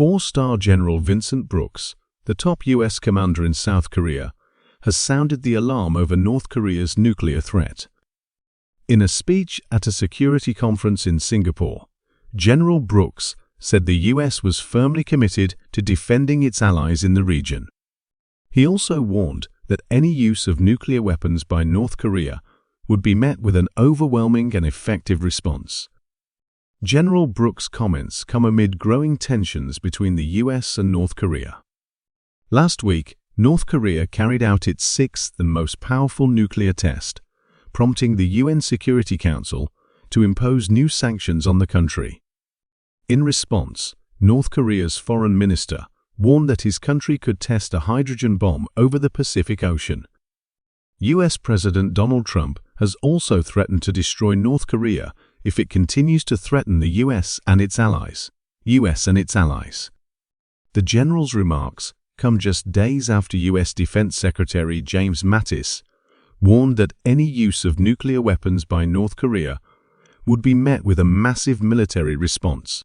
Four-star General Vincent Brooks, the top U.S. commander in South Korea, has sounded the alarm over North Korea's nuclear threat. In a speech at a security conference in Singapore, General Brooks said the U.S. was firmly committed to defending its allies in the region. He also warned that any use of nuclear weapons by North Korea would be met with an overwhelming and effective response. General Brooks' comments come amid growing tensions between the U.S. and North Korea. Last week, North Korea carried out its sixth and most powerful nuclear test, prompting the UN Security Council to impose new sanctions on the country. In response, North Korea's foreign minister warned that his country could test a hydrogen bomb over the Pacific Ocean. U.S. President Donald Trump has also threatened to destroy North Korea if it continues to threaten the U.S. and its allies. The general's remarks come just days after U.S. Defense Secretary James Mattis warned that any use of nuclear weapons by North Korea would be met with a massive military response.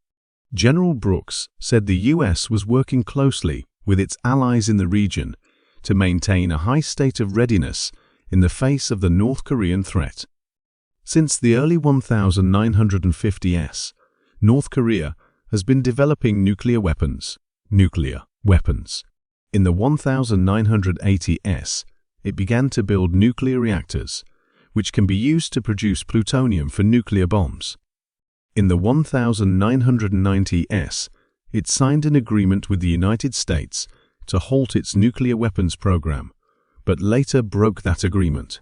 General Brooks said the U.S. was working closely with its allies in the region to maintain a high state of readiness in the face of the North Korean threat. Since the early 1950s, North Korea has been developing nuclear weapons. In the 1980s, it began to build nuclear reactors, which can be used to produce plutonium for nuclear bombs. In the 1990s, it signed an agreement with the United States to halt its nuclear weapons program, but later broke that agreement.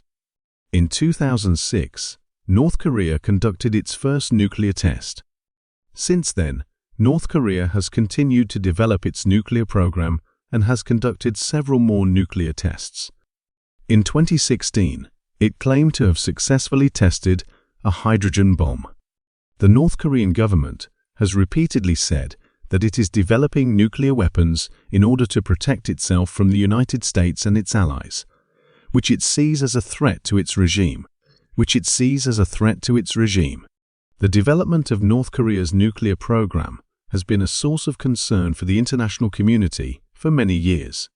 In 2006, North Korea conducted its first nuclear test. Since then, North Korea has continued to develop its nuclear program and has conducted several more nuclear tests. In 2016, it claimed to have successfully tested a hydrogen bomb. The North Korean government has repeatedly said that it is developing nuclear weapons in order to protect itself from the United States and its allies, which it sees as a threat to its regime. The development of North Korea's nuclear program has been a source of concern for the international community for many years.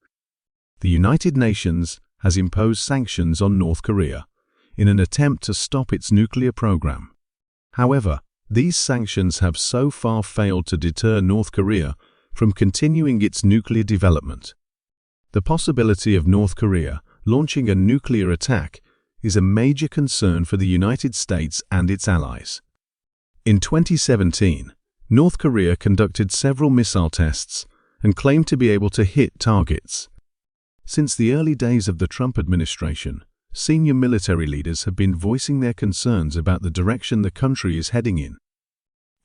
The United Nations has imposed sanctions on North Korea in an attempt to stop its nuclear program. However, these sanctions have so far failed to deter North Korea from continuing its nuclear development. The possibility of North Korea launching a nuclear attack is a major concern for the United States and its allies. In 2017, North Korea conducted several missile tests and claimed to be able to hit targets. Since the early days of the Trump administration, senior military leaders have been voicing their concerns about the direction the country is heading in.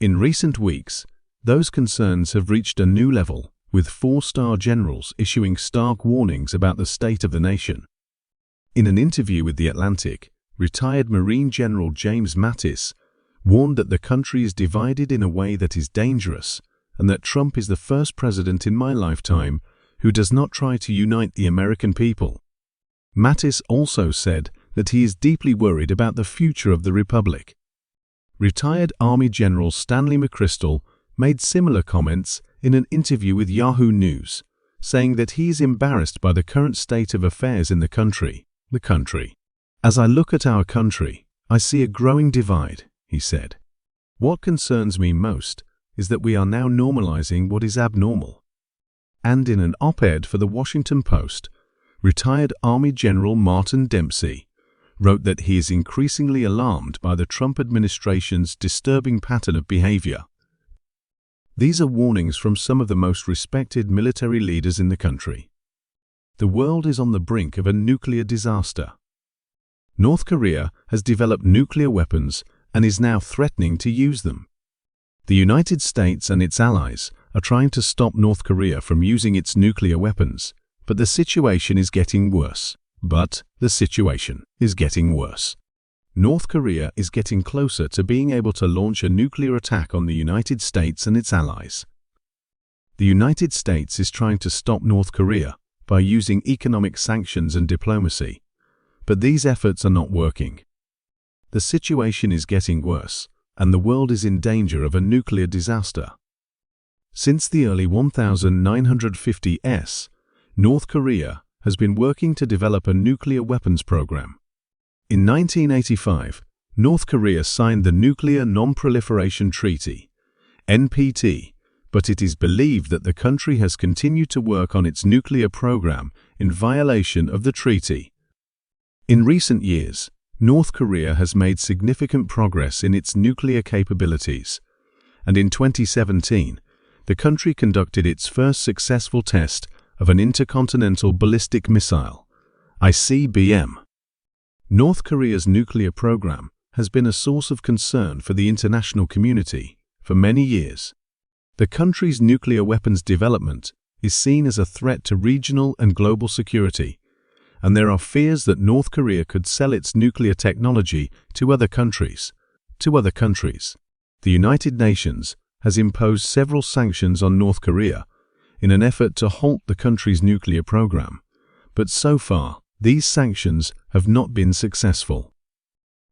In recent weeks, those concerns have reached a new level, with four-star generals issuing stark warnings about the state of the nation. In an interview with The Atlantic, retired Marine General James Mattis warned that the country is divided in a way that is dangerous and that Trump is the first president in my lifetime who does not try to unite the American people. Mattis also said that he is deeply worried about the future of the Republic. Retired Army General Stanley McChrystal made similar comments in an interview with Yahoo News, saying that he is embarrassed by the current state of affairs in the country. As I look at our country, I see a growing divide, he said. What concerns me most is that we are now normalizing what is abnormal. And in an op-ed for the Washington Post, retired Army General Martin Dempsey wrote that he is increasingly alarmed by the Trump administration's disturbing pattern of behavior. These are warnings from some of the most respected military leaders in the country. The world is on the brink of a nuclear disaster. North Korea has developed nuclear weapons and is now threatening to use them. The United States and its allies are trying to stop North Korea from using its nuclear weapons, but the situation is getting worse. North Korea is getting closer to being able to launch a nuclear attack on the United States and its allies. The United States is trying to stop North Korea by using economic sanctions and diplomacy, but these efforts are not working. The situation is getting worse, and the world is in danger of a nuclear disaster. Since the early 1950s, North Korea has been working to develop a nuclear weapons program. In 1985, North Korea signed the Nuclear Non-Proliferation Treaty, NPT, but it is believed that the country has continued to work on its nuclear program in violation of the treaty. In recent years, North Korea has made significant progress in its nuclear capabilities, and in 2017, the country conducted its first successful test of an intercontinental ballistic missile, ICBM. North Korea's nuclear program has been a source of concern for the international community for many years. The country's nuclear weapons development is seen as a threat to regional and global security, and there are fears that North Korea could sell its nuclear technology to other countries. The United Nations has imposed several sanctions on North Korea in an effort to halt the country's nuclear program, but so far, these sanctions have not been successful.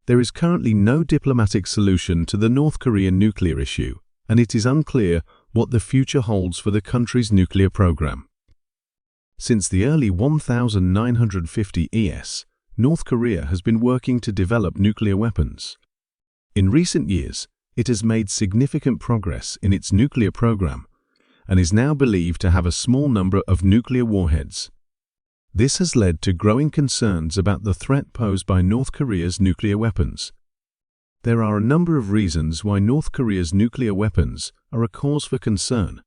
There is currently no diplomatic solution to the North Korean nuclear issue, and it is unclear what the future holds for the country's nuclear program. Since the early 1950s, North Korea has been working to develop nuclear weapons. In recent years, it has made significant progress in its nuclear program and is now believed to have a small number of nuclear warheads. This has led to growing concerns about the threat posed by North Korea's nuclear weapons. There are a number of reasons why North Korea's nuclear weapons are a cause for concern.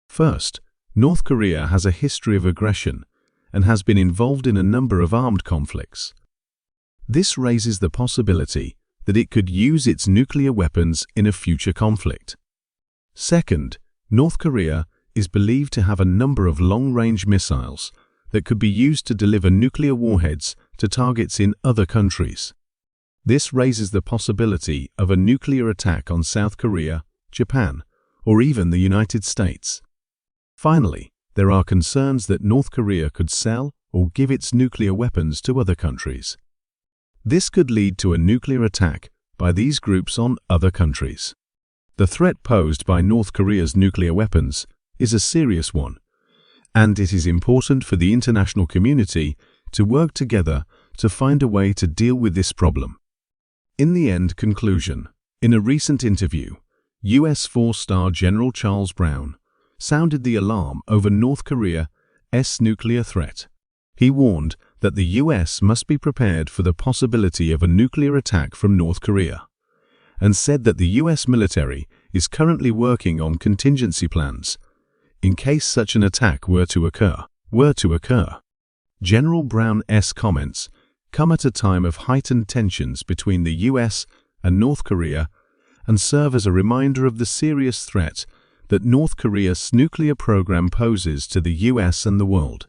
First, North Korea has a history of aggression and has been involved in a number of armed conflicts. This raises the possibility that it could use its nuclear weapons in a future conflict. Second, North Korea is believed to have a number of long-range missiles that could be used to deliver nuclear warheads to targets in other countries. This raises the possibility of a nuclear attack on South Korea, Japan, or even the United States. Finally, there are concerns that North Korea could sell or give its nuclear weapons to other countries. This could lead to a nuclear attack by these groups on other countries. The threat posed by North Korea's nuclear weapons is a serious one, and it is important for the international community to work together to find a way to deal with this problem. In the end conclusion, in a recent interview, U.S. four-star General Charles Brown sounded the alarm over North Korea's nuclear threat. He warned that the U.S. must be prepared for the possibility of a nuclear attack from North Korea, and said that the U.S. military is currently working on contingency plans in case such an attack were to occur. General Brown's comments come at a time of heightened tensions between the U.S. and North Korea and serve as a reminder of the serious threat that North Korea's nuclear program poses to the U.S. and the world.